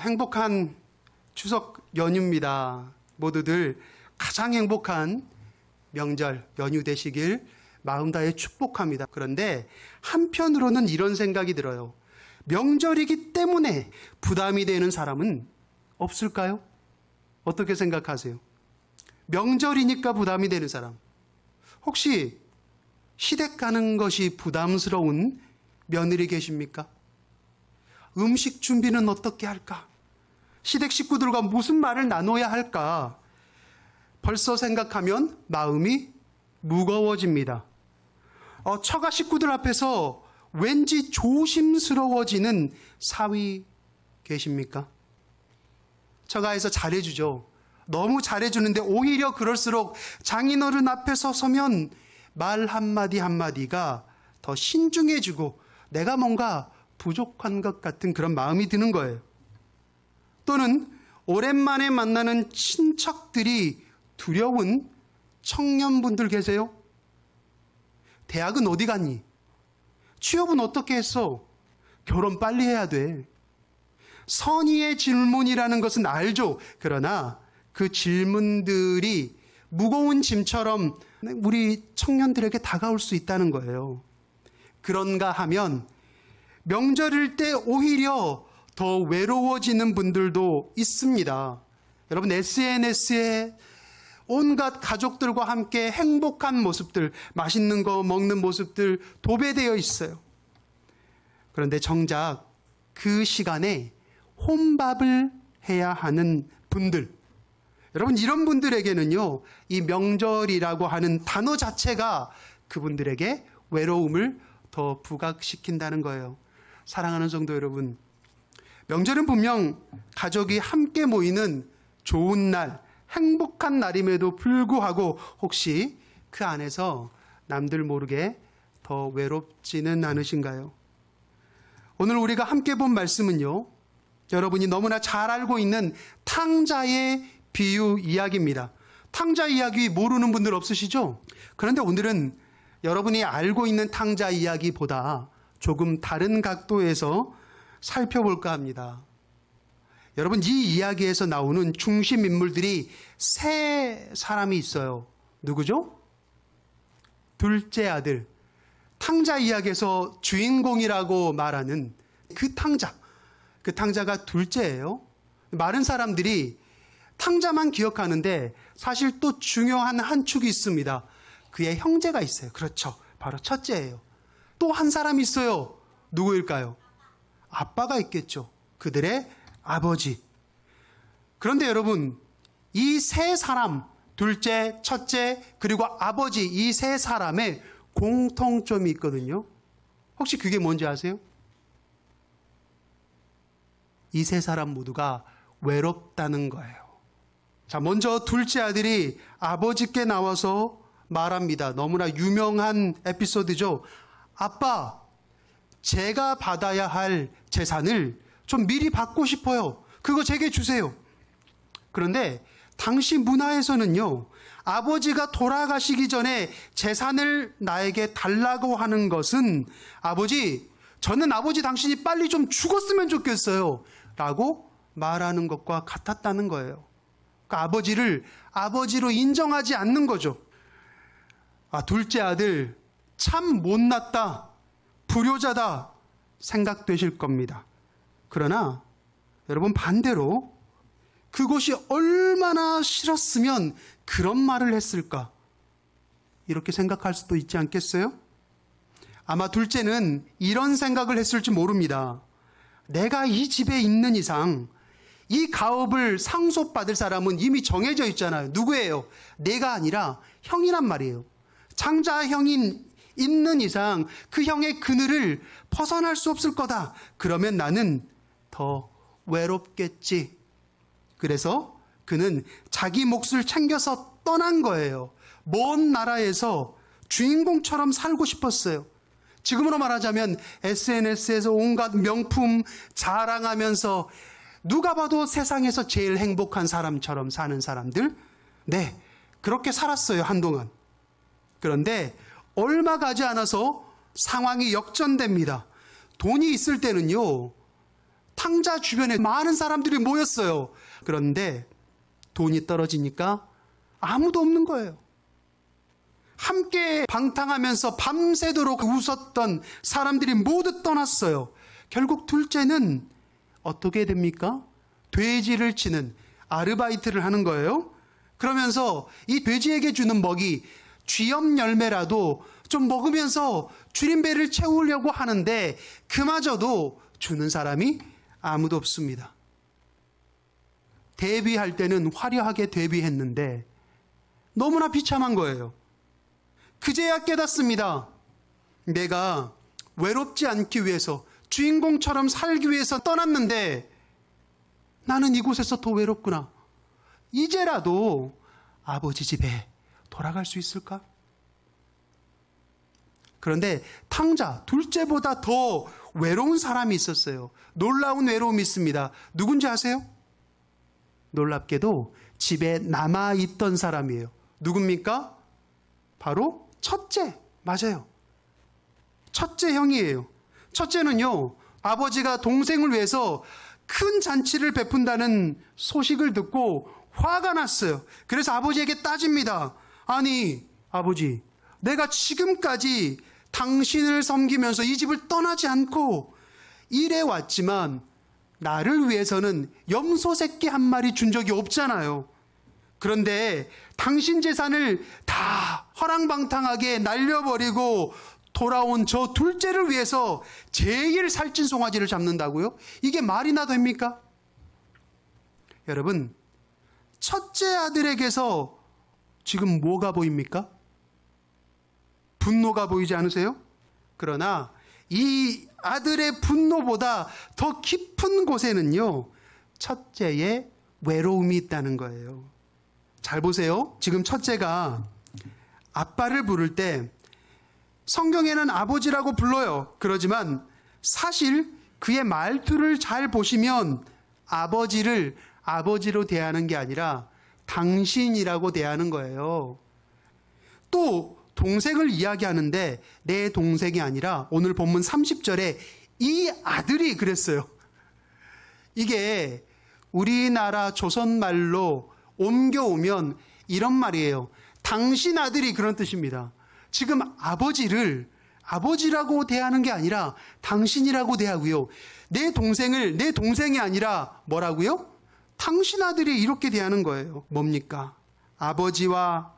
행복한 추석 연휴입니다. 모두들 가장 행복한 명절 연휴 되시길 마음 다해 축복합니다. 그런데 한편으로는 이런 생각이 들어요. 명절이기 때문에 부담이 되는 사람은 없을까요? 어떻게 생각하세요? 명절이니까 부담이 되는 사람. 혹시 시댁 가는 것이 부담스러운 며느리 계십니까? 음식 준비는 어떻게 할까? 시댁 식구들과 무슨 말을 나눠야 할까? 벌써 생각하면 마음이 무거워집니다. 처가 식구들 앞에서 왠지 조심스러워지는 사위 계십니까? 처가에서 잘해주죠. 너무 잘해주는데 오히려 그럴수록 장인어른 앞에서 서면 말 한마디 한마디가 더 신중해지고 내가 뭔가 부족한 것 같은 그런 마음이 드는 거예요. 또는 오랜만에 만나는 친척들이 두려운 청년분들 계세요? 대학은 어디 갔니? 취업은 어떻게 했어? 결혼 빨리 해야 돼. 선의의 질문이라는 것은 알죠. 그러나 그 질문들이 무거운 짐처럼 우리 청년들에게 다가올 수 있다는 거예요. 그런가 하면 명절일 때 오히려 더 외로워지는 분들도 있습니다. 여러분, SNS에 온갖 가족들과 함께 행복한 모습들, 맛있는 거 먹는 모습들 도배되어 있어요. 그런데 정작 그 시간에 혼밥을 해야 하는 분들, 여러분, 이런 분들에게는요, 이 명절이라고 하는 단어 자체가 그분들에게 외로움을 더 부각시킨다는 거예요. 사랑하는 성도 여러분, 명절은 분명 가족이 함께 모이는 좋은 날, 행복한 날임에도 불구하고 혹시 그 안에서 남들 모르게 더 외롭지는 않으신가요? 오늘 우리가 함께 본 말씀은요, 여러분이 너무나 잘 알고 있는 탕자의 비유 이야기입니다. 탕자 이야기 모르는 분들 없으시죠? 그런데 오늘은 여러분이 알고 있는 탕자 이야기보다 조금 다른 각도에서 살펴볼까 합니다. 여러분, 이 이야기에서 나오는 중심 인물들이 세 사람이 있어요. 누구죠? 둘째 아들. 탕자 이야기에서 주인공이라고 말하는 그 탕자. 그 탕자가 둘째예요. 많은 사람들이 탕자만 기억하는데 사실 또 중요한 한 축이 있습니다. 그의 형제가 있어요. 그렇죠. 바로 첫째예요. 또 한 사람이 있어요. 누구일까요? 아빠가 있겠죠. 그들의 아버지. 그런데 여러분, 이 세 사람, 둘째, 첫째, 그리고 아버지, 이 세 사람의 공통점이 있거든요. 혹시 그게 뭔지 아세요? 이 세 사람 모두가 외롭다는 거예요. 자, 먼저 둘째 아들이 아버지께 나와서 말합니다. 너무나 유명한 에피소드죠. 아빠, 제가 받아야 할 재산을 좀 미리 받고 싶어요. 그거 제게 주세요. 그런데 당시 문화에서는요, 아버지가 돌아가시기 전에 재산을 나에게 달라고 하는 것은 아버지, 저는 아버지 당신이 빨리 좀 죽었으면 좋겠어요. 라고 말하는 것과 같았다는 거예요. 그러니까 아버지를 아버지로 인정하지 않는 거죠. 둘째 아들, 참 못났다, 불효자다 생각되실 겁니다. 그러나 여러분, 반대로 그것이 얼마나 싫었으면 그런 말을 했을까? 이렇게 생각할 수도 있지 않겠어요? 아마 둘째는 이런 생각을 했을지 모릅니다. 내가 이 집에 있는 이상 이 가업을 상속받을 사람은 이미 정해져 있잖아요. 누구예요? 내가 아니라 형이란 말이에요. 장자 형인 있는 이상 그 형의 그늘을 벗어날 수 없을 거다. 그러면 나는 더 외롭겠지. 그래서 그는 자기 몫을 챙겨서 떠난 거예요. 먼 나라에서 주인공처럼 살고 싶었어요. 지금으로 말하자면 SNS에서 온갖 명품 자랑하면서 누가 봐도 세상에서 제일 행복한 사람처럼 사는 사람들, 네, 그렇게 살았어요, 한동안. 그런데 얼마 가지 않아서 상황이 역전됩니다. 돈이 있을 때는요, 탕자 주변에 많은 사람들이 모였어요. 그런데 돈이 떨어지니까 아무도 없는 거예요. 함께 방탕하면서 밤새도록 웃었던 사람들이 모두 떠났어요. 결국 둘째는 어떻게 됩니까? 돼지를 치는 아르바이트를 하는 거예요. 그러면서 이 돼지에게 주는 먹이 쥐염 열매라도 좀 먹으면서 줄인 배를 채우려고 하는데 그마저도 주는 사람이 아무도 없습니다. 대비할 때는 화려하게 대비했는데 너무나 비참한 거예요. 그제야 깨닫습니다. 내가 외롭지 않기 위해서 주인공처럼 살기 위해서 떠났는데 나는 이곳에서 더 외롭구나. 이제라도 아버지 집에 돌아갈 수 있을까? 그런데 탕자 둘째보다 더 외로운 사람이 있었어요. 놀라운 외로움이 있습니다. 누군지 아세요? 놀랍게도 집에 남아있던 사람이에요. 누굽니까? 바로 첫째. 맞아요. 첫째 형이에요. 첫째는요, 아버지가 동생을 위해서 큰 잔치를 베푼다는 소식을 듣고 화가 났어요. 그래서 아버지에게 따집니다. 아니, 아버지, 내가 지금까지 당신을 섬기면서 이 집을 떠나지 않고 일해 왔지만 나를 위해서는 염소 새끼 한 마리 준 적이 없잖아요. 그런데 당신 재산을 다 허랑방탕하게 날려버리고 돌아온 저 둘째를 위해서 제일 살찐 송아지를 잡는다고요? 이게 말이나 됩니까? 여러분, 첫째 아들에게서 지금 뭐가 보입니까? 분노가 보이지 않으세요? 그러나 이 아들의 분노보다 더 깊은 곳에는요, 첫째의 외로움이 있다는 거예요. 잘 보세요. 지금 첫째가 아빠를 부를 때 성경에는 아버지라고 불러요. 그러지만 사실 그의 말투를 잘 보시면 아버지를 아버지로 대하는 게 아니라 당신이라고 대하는 거예요. 또 동생을 이야기하는데 내 동생이 아니라 오늘 본문 30절에 이 아들이 그랬어요. 이게 우리나라 조선말로 옮겨오면 이런 말이에요. 당신 아들이 그런 뜻입니다. 지금 아버지를 아버지라고 대하는 게 아니라 당신이라고 대하고요. 내 동생을 내 동생이 아니라 뭐라고요? 당신 아들이 이렇게 대하는 거예요. 뭡니까? 아버지와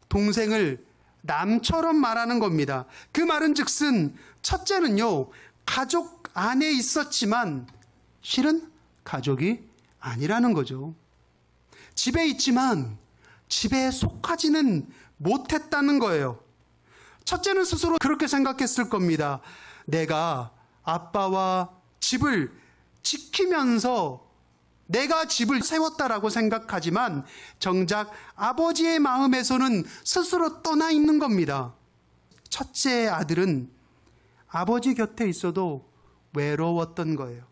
동생을 남처럼 말하는 겁니다. 그 말은 즉슨 첫째는요, 가족 안에 있었지만 실은 가족이 아니라는 거죠. 집에 있지만 집에 속하지는 못했다는 거예요. 첫째는 스스로 그렇게 생각했을 겁니다. 내가 아빠와 집을 지키면서 내가 집을 세웠다라고 생각하지만 정작 아버지의 마음에서는 스스로 떠나 있는 겁니다. 첫째 아들은 아버지 곁에 있어도 외로웠던 거예요.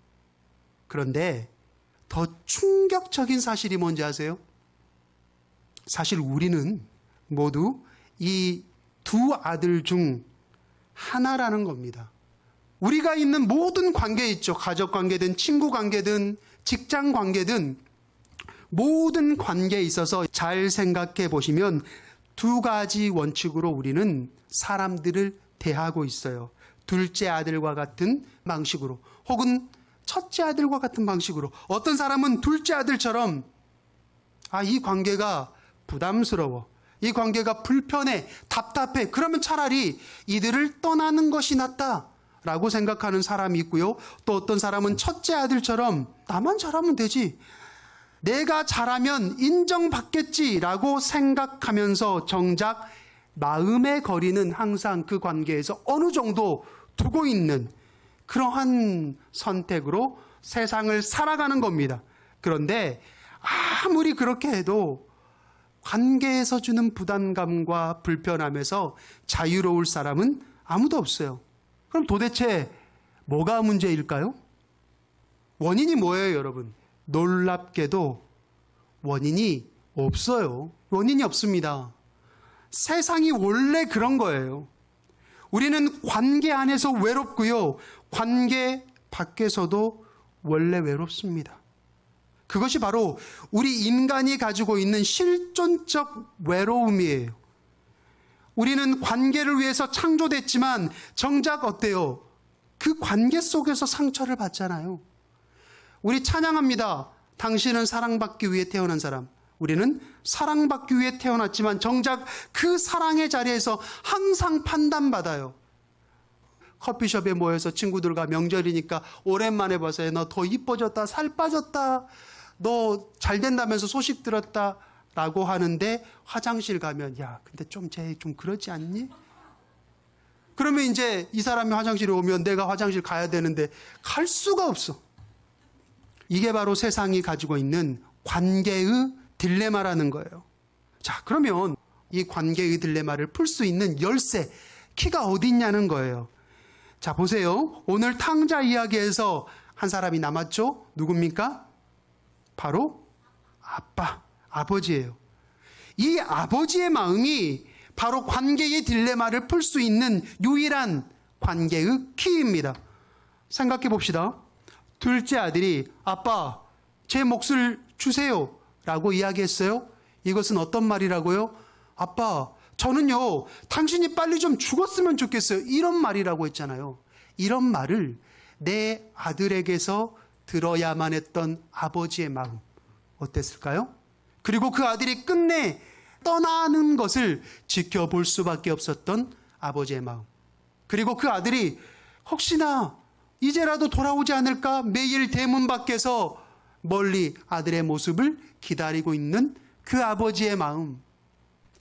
그런데 더 충격적인 사실이 뭔지 아세요? 사실 우리는 모두 이 두 아들 중 하나라는 겁니다. 우리가 있는 모든 관계에 있죠. 가족 관계든 친구 관계든 직장 관계든 모든 관계에 있어서 잘 생각해 보시면 두 가지 원칙으로 우리는 사람들을 대하고 있어요. 둘째 아들과 같은 방식으로 혹은 첫째 아들과 같은 방식으로. 어떤 사람은 둘째 아들처럼 이 관계가 부담스러워, 이 관계가 불편해, 답답해, 그러면 차라리 이들을 떠나는 것이 낫다라고 생각하는 사람이 있고요. 또 어떤 사람은 첫째 아들처럼 나만 잘하면 되지, 내가 잘하면 인정받겠지라고 생각하면서 정작 마음의 거리는 항상 그 관계에서 어느 정도 두고 있는 그러한 선택으로 세상을 살아가는 겁니다. 그런데 아무리 그렇게 해도 관계에서 주는 부담감과 불편함에서 자유로울 사람은 아무도 없어요. 그럼 도대체 뭐가 문제일까요? 원인이 뭐예요, 여러분? 놀랍게도 원인이 없어요. 원인이 없습니다. 세상이 원래 그런 거예요. 우리는 관계 안에서 외롭고요, 관계 밖에서도 원래 외롭습니다. 그것이 바로 우리 인간이 가지고 있는 실존적 외로움이에요. 우리는 관계를 위해서 창조됐지만 정작 어때요? 그 관계 속에서 상처를 받잖아요. 우리 찬양합니다. 당신은 사랑받기 위해 태어난 사람. 우리는 사랑받기 위해 태어났지만 정작 그 사랑의 자리에서 항상 판단받아요. 커피숍에 모여서 친구들과 명절이니까 오랜만에 봐서 너 더 이뻐졌다, 살 빠졌다, 너 잘 된다면서 소식 들었다 라고 하는데 화장실 가면 야 근데 쟤 좀 그렇지 않니? 그러면 이제 이 사람이 화장실에 오면 내가 화장실 가야 되는데 갈 수가 없어. 이게 바로 세상이 가지고 있는 관계의 딜레마라는 거예요. 자, 그러면 이 관계의 딜레마를 풀 수 있는 열쇠, 키가 어디 있냐는 거예요. 자, 보세요. 오늘 탕자 이야기에서 한 사람이 남았죠? 누굽니까? 바로 아버지예요. 이 아버지의 마음이 바로 관계의 딜레마를 풀 수 있는 유일한 관계의 키입니다. 생각해 봅시다. 둘째 아들이 아빠, 제 몫을 주세요 라고 이야기했어요. 이것은 어떤 말이라고요? 아빠, 저는요, 당신이 빨리 좀 죽었으면 좋겠어요. 이런 말이라고 했잖아요. 이런 말을 내 아들에게서 들어야만 했던 아버지의 마음, 어땠을까요? 그리고 그 아들이 끝내 떠나는 것을 지켜볼 수밖에 없었던 아버지의 마음. 그리고 그 아들이 혹시나 이제라도 돌아오지 않을까 매일 대문 밖에서 멀리 아들의 모습을 기다리고 있는 그 아버지의 마음.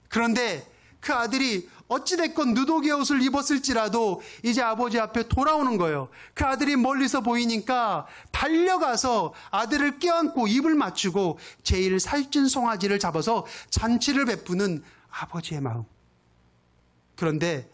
그런데 그 아들이 어찌됐건 누더기의 옷을 입었을지라도 이제 아버지 앞에 돌아오는 거예요. 그 아들이 멀리서 보이니까 달려가서 아들을 껴안고 입을 맞추고 제일 살찐 송아지를 잡아서 잔치를 베푸는 아버지의 마음. 그런데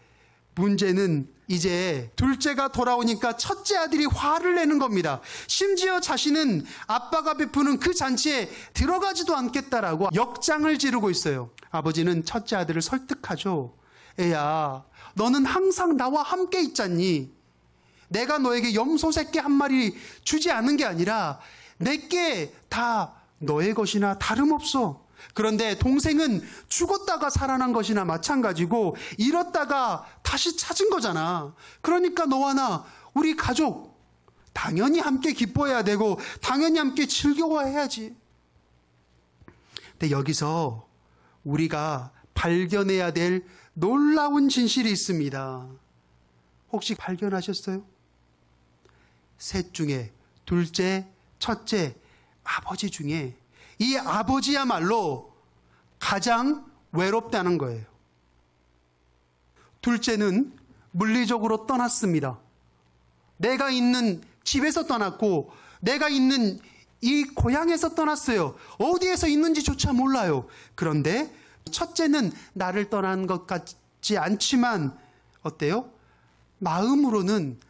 문제는 이제 둘째가 돌아오니까 첫째 아들이 화를 내는 겁니다. 심지어 자신은 아빠가 베푸는 그 잔치에 들어가지도 않겠다라고 역장을 지르고 있어요. 아버지는 첫째 아들을 설득하죠. 애야, 너는 항상 나와 함께 있잖니. 내가 너에게 염소 새끼 한 마리 주지 않은 게 아니라 내게 다 너의 것이나 다름없어. 그런데 동생은 죽었다가 살아난 것이나 마찬가지고 잃었다가 다시 찾은 거잖아. 그러니까 너와 나, 우리 가족 당연히 함께 기뻐해야 되고 당연히 함께 즐거워해야지. 근데 여기서 우리가 발견해야 될 놀라운 진실이 있습니다. 혹시 발견하셨어요? 셋 중에 둘째, 첫째, 아버지 중에 이 아버지야말로 가장 외롭다는 거예요. 둘째는 물리적으로 떠났습니다. 내가 있는 집에서 떠났고 내가 있는 이 고향에서 떠났어요. 어디에서 있는지조차 몰라요. 그런데 첫째는 나를 떠난 것 같지 않지만 어때요? 마음으로는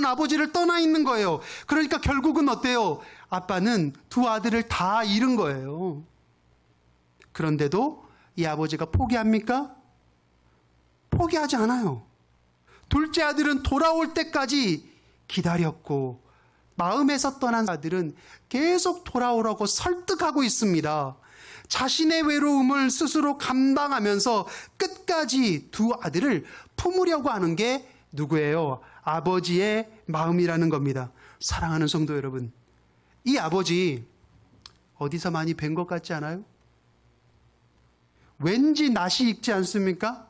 아버지를 떠나 있는 거예요. 그러니까 결국은 어때요? 아빠는 두 아들을 다 잃은 거예요. 그런데도 이 아버지가 포기합니까? 포기하지 않아요. 둘째 아들은 돌아올 때까지 기다렸고 마음에서 떠난 아들은 계속 돌아오라고 설득하고 있습니다. 자신의 외로움을 스스로 감당하면서 끝까지 두 아들을 품으려고 하는 게 누구예요? 아버지의 마음이라는 겁니다. 사랑하는 성도 여러분, 이 아버지 어디서 많이 뵌 것 같지 않아요? 왠지 낯이 익지 않습니까?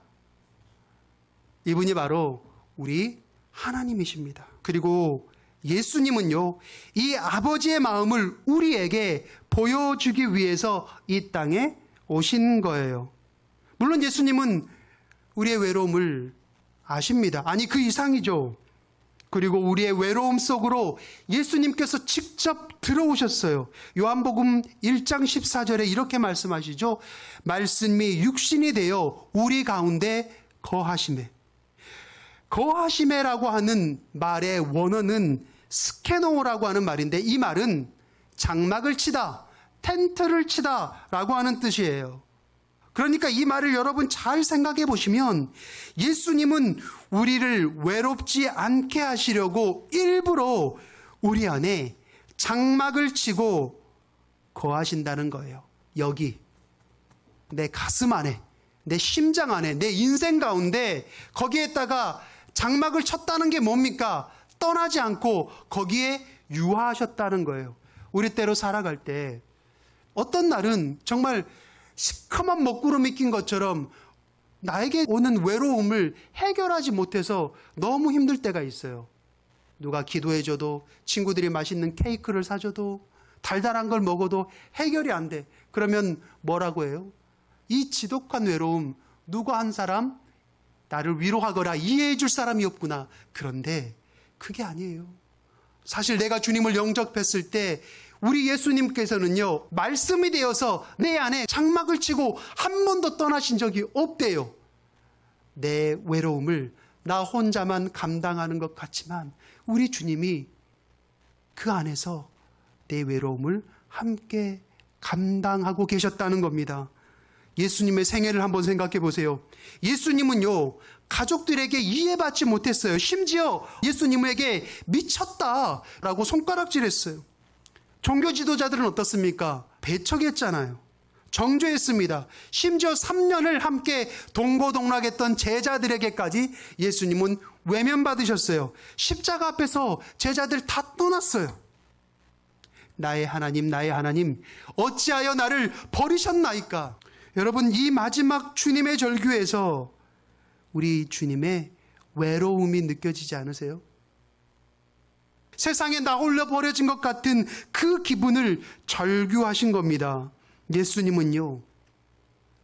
이분이 바로 우리 하나님이십니다. 그리고 예수님은요, 이 아버지의 마음을 우리에게 보여주기 위해서 이 땅에 오신 거예요. 물론 예수님은 우리의 외로움을 아십니다. 아니, 그 이상이죠. 그리고 우리의 외로움 속으로 예수님께서 직접 들어오셨어요. 요한복음 1장 14절에 이렇게 말씀하시죠. 말씀이 육신이 되어 우리 가운데 거하시매. 거하시매라고 하는 말의 원어는 스케노라고 하는 말인데 이 말은 장막을 치다, 텐트를 치다 라고 하는 뜻이에요. 그러니까 이 말을 여러분 잘 생각해 보시면 예수님은 우리를 외롭지 않게 하시려고 일부러 우리 안에 장막을 치고 거하신다는 거예요. 여기 내 가슴 안에, 내 심장 안에, 내 인생 가운데 거기에다가 장막을 쳤다는 게 뭡니까? 떠나지 않고 거기에 유하하셨다는 거예요. 우리 때로 살아갈 때 어떤 날은 정말 시커먼 먹구름이 낀 것처럼 나에게 오는 외로움을 해결하지 못해서 너무 힘들 때가 있어요. 누가 기도해줘도, 친구들이 맛있는 케이크를 사줘도, 달달한 걸 먹어도 해결이 안 돼. 그러면 뭐라고 해요? 이 지독한 외로움, 누가 한 사람 나를 위로하거나 이해해 줄 사람이 없구나. 그런데 그게 아니에요. 사실 내가 주님을 영접했을 때 우리 예수님께서는요, 말씀이 되어서 내 안에 장막을 치고 한 번도 떠나신 적이 없대요. 내 외로움을 나 혼자만 감당하는 것 같지만 우리 주님이 그 안에서 내 외로움을 함께 감당하고 계셨다는 겁니다. 예수님의 생애를 한번 생각해 보세요. 예수님은요, 가족들에게 이해받지 못했어요. 심지어 예수님에게 미쳤다라고 손가락질했어요. 종교 지도자들은 어떻습니까? 배척했잖아요. 정죄했습니다. 심지어 3년을 함께 동고동락했던 제자들에게까지 예수님은 외면받으셨어요. 십자가 앞에서 제자들 다 떠났어요. 나의 하나님, 나의 하나님, 어찌하여 나를 버리셨나이까? 여러분, 이 마지막 주님의 절규에서 우리 주님의 외로움이 느껴지지 않으세요? 세상에 나 홀려 버려진 것 같은 그 기분을 절규하신 겁니다. 예수님은요,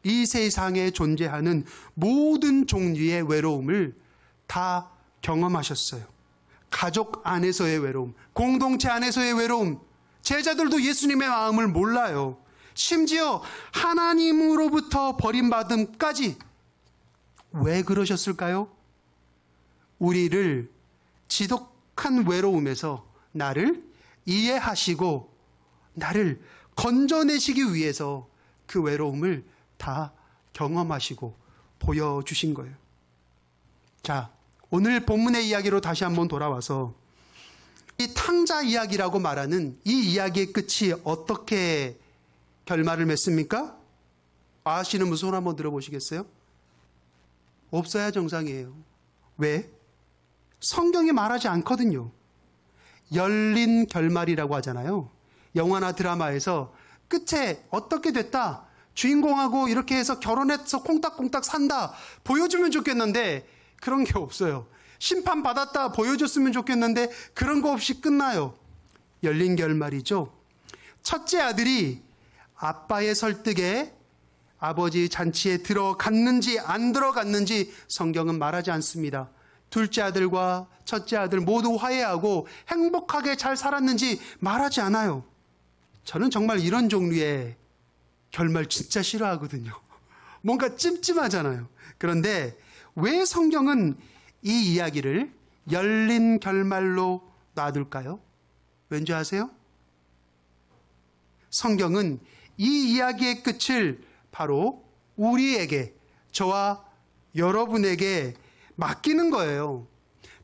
이 세상에 존재하는 모든 종류의 외로움을 다 경험하셨어요. 가족 안에서의 외로움, 공동체 안에서의 외로움, 제자들도 예수님의 마음을 몰라요. 심지어 하나님으로부터 버림받음까지. 왜 그러셨을까요? 우리를 지독한 외로움에서 나를 이해하시고 나를 건져내시기 위해서 그 외로움을 다 경험하시고 보여주신 거예요. 자, 오늘 본문의 이야기로 다시 한번 돌아와서 이 탕자 이야기라고 말하는 이 이야기의 끝이 어떻게 결말을 맺습니까? 아시는 분 손 한번 들어보시겠어요? 없어야 정상이에요. 왜? 성경이 말하지 않거든요. 열린 결말이라고 하잖아요. 영화나 드라마에서 끝에 어떻게 됐다, 주인공하고 이렇게 해서 결혼해서 콩닥콩닥 산다 보여주면 좋겠는데 그런 게 없어요. 심판 받았다 보여줬으면 좋겠는데 그런 거 없이 끝나요. 열린 결말이죠. 첫째 아들이 아빠의 설득에 아버지 잔치에 들어갔는지 안 들어갔는지 성경은 말하지 않습니다. 둘째 아들과 첫째 아들 모두 화해하고 행복하게 잘 살았는지 말하지 않아요. 저는 정말 이런 종류의 결말 진짜 싫어하거든요. 뭔가 찜찜하잖아요. 그런데 왜 성경은 이 이야기를 열린 결말로 놔둘까요? 왠지 아세요? 성경은 이 이야기의 끝을 바로 우리에게, 저와 여러분에게 맡기는 거예요.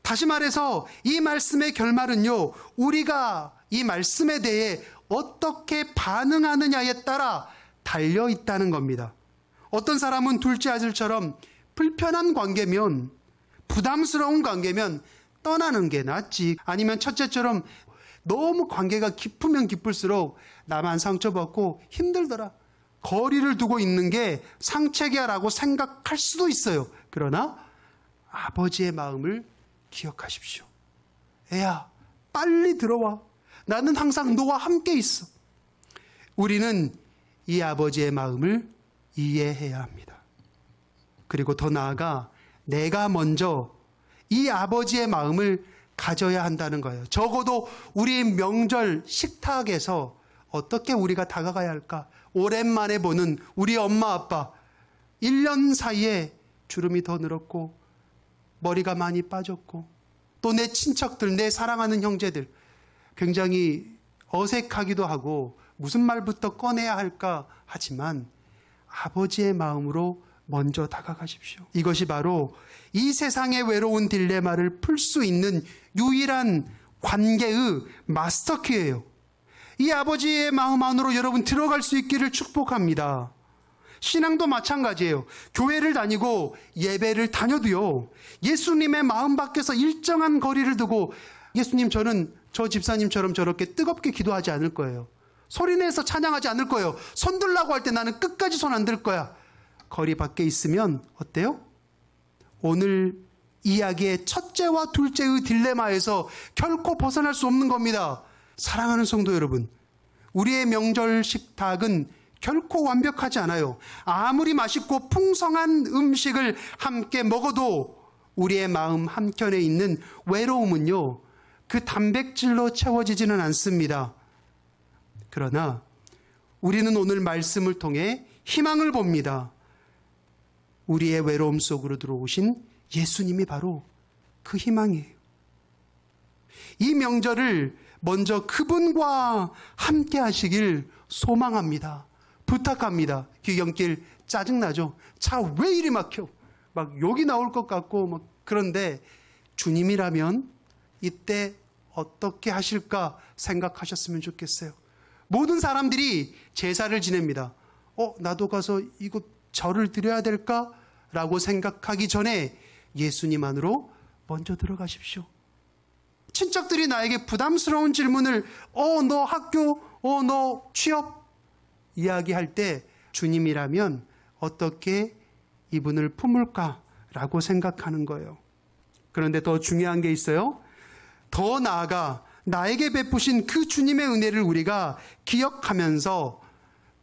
다시 말해서 이 말씀의 결말은요, 우리가 이 말씀에 대해 어떻게 반응하느냐에 따라 달려 있다는 겁니다. 어떤 사람은 둘째 아들처럼 불편한 관계면, 부담스러운 관계면 떠나는 게 낫지, 아니면 첫째처럼 너무 관계가 깊으면 깊을수록 나만 상처받고 힘들더라, 거리를 두고 있는 게 상책이야라고 생각할 수도 있어요. 그러나 아버지의 마음을 기억하십시오. 애야, 빨리 들어와. 나는 항상 너와 함께 있어. 우리는 이 아버지의 마음을 이해해야 합니다. 그리고 더 나아가 내가 먼저 이 아버지의 마음을 가져야 한다는 거예요. 적어도 우리 명절 식탁에서 어떻게 우리가 다가가야 할까? 오랜만에 보는 우리 엄마 아빠, 1년 사이에 주름이 더 늘었고 머리가 많이 빠졌고 또 내 친척들, 내 사랑하는 형제들 굉장히 어색하기도 하고 무슨 말부터 꺼내야 할까 하지만 아버지의 마음으로 먼저 다가가십시오. 이것이 바로 이 세상의 외로운 딜레마를 풀 수 있는 유일한 관계의 마스터키예요. 이 아버지의 마음 안으로 여러분 들어갈 수 있기를 축복합니다. 신앙도 마찬가지예요. 교회를 다니고 예배를 다녀도요, 예수님의 마음 밖에서 일정한 거리를 두고 예수님, 저는 저 집사님처럼 저렇게 뜨겁게 기도하지 않을 거예요. 소리내서 찬양하지 않을 거예요. 손 들라고 할 때 나는 끝까지 손 안 들 거야. 거리 밖에 있으면 어때요? 오늘 이야기의 첫째와 둘째의 딜레마에서 결코 벗어날 수 없는 겁니다. 사랑하는 성도 여러분, 우리의 명절 식탁은 결코 완벽하지 않아요. 아무리 맛있고 풍성한 음식을 함께 먹어도 우리의 마음 한켠에 있는 외로움은요, 그 단백질로 채워지지는 않습니다. 그러나 우리는 오늘 말씀을 통해 희망을 봅니다. 우리의 외로움 속으로 들어오신 예수님이 바로 그 희망이에요. 이 명절을 먼저 그분과 함께 하시길 소망합니다. 부탁합니다. 귀경길 짜증나죠? 차 왜 이리 막혀? 막 욕이 나올 것 같고 막 그런데 주님이라면 이때 어떻게 하실까 생각하셨으면 좋겠어요. 모든 사람들이 제사를 지냅니다. 나도 가서 이거 절을 드려야 될까? 라고 생각하기 전에 예수님 안으로 먼저 들어가십시오. 친척들이 나에게 부담스러운 질문을 너 학교, 너 취업 이야기할 때 주님이라면 어떻게 이분을 품을까라고 생각하는 거예요. 그런데 더 중요한 게 있어요. 더 나아가 나에게 베푸신 그 주님의 은혜를 우리가 기억하면서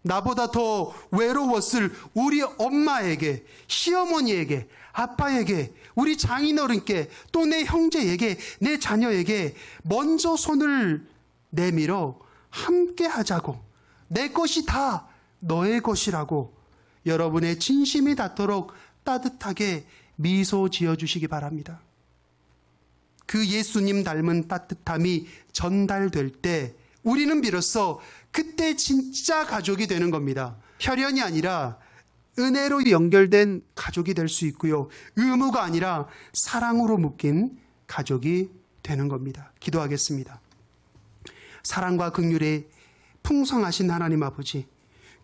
나보다 더 외로웠을 우리 엄마에게, 시어머니에게, 아빠에게, 우리 장인어른께, 또 내 형제에게, 내 자녀에게 먼저 손을 내밀어 함께 하자고, 내 것이 다 너의 것이라고 여러분의 진심이 닿도록 따뜻하게 미소 지어주시기 바랍니다. 그 예수님 닮은 따뜻함이 전달될 때 우리는 비로소 그때 진짜 가족이 되는 겁니다. 혈연이 아니라 은혜로 연결된 가족이 될 수 있고요, 의무가 아니라 사랑으로 묶인 가족이 되는 겁니다. 기도하겠습니다. 사랑과 긍휼에 풍성하신 하나님 아버지,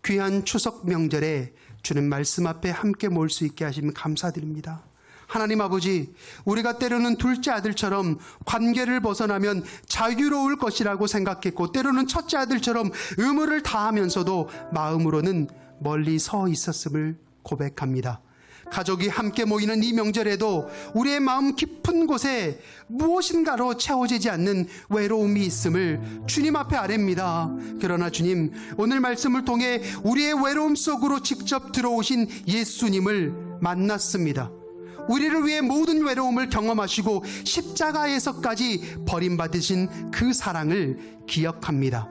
귀한 추석 명절에 주는 말씀 앞에 함께 모일 수 있게 하시면 감사드립니다. 하나님 아버지, 우리가 때로는 둘째 아들처럼 관계를 벗어나면 자유로울 것이라고 생각했고, 때로는 첫째 아들처럼 의무를 다하면서도 마음으로는 멀리 서 있었음을 고백합니다. 가족이 함께 모이는 이 명절에도 우리의 마음 깊은 곳에 무엇인가로 채워지지 않는 외로움이 있음을 주님 앞에 아뢰입니다. 그러나 주님, 오늘 말씀을 통해 우리의 외로움 속으로 직접 들어오신 예수님을 만났습니다. 우리를 위해 모든 외로움을 경험하시고 십자가에서까지 버림받으신 그 사랑을 기억합니다.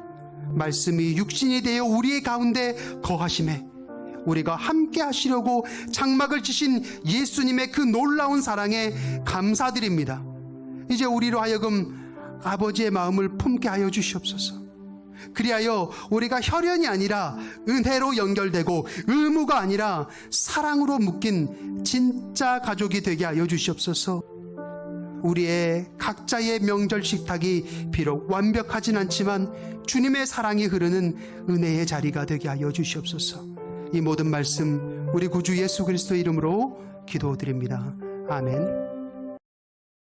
말씀이 육신이 되어 우리의 가운데 거하심에 우리가 함께 하시려고 장막을 치신 예수님의 그 놀라운 사랑에 감사드립니다. 이제 우리로 하여금 아버지의 마음을 품게 하여 주시옵소서. 그리하여 우리가 혈연이 아니라 은혜로 연결되고 의무가 아니라 사랑으로 묶인 진짜 가족이 되게 하여 주시옵소서. 우리의 각자의 명절 식탁이 비록 완벽하진 않지만 주님의 사랑이 흐르는 은혜의 자리가 되게 하여 주시옵소서. 이 모든 말씀 우리 구주 예수 그리스도의 이름으로 기도드립니다. 아멘.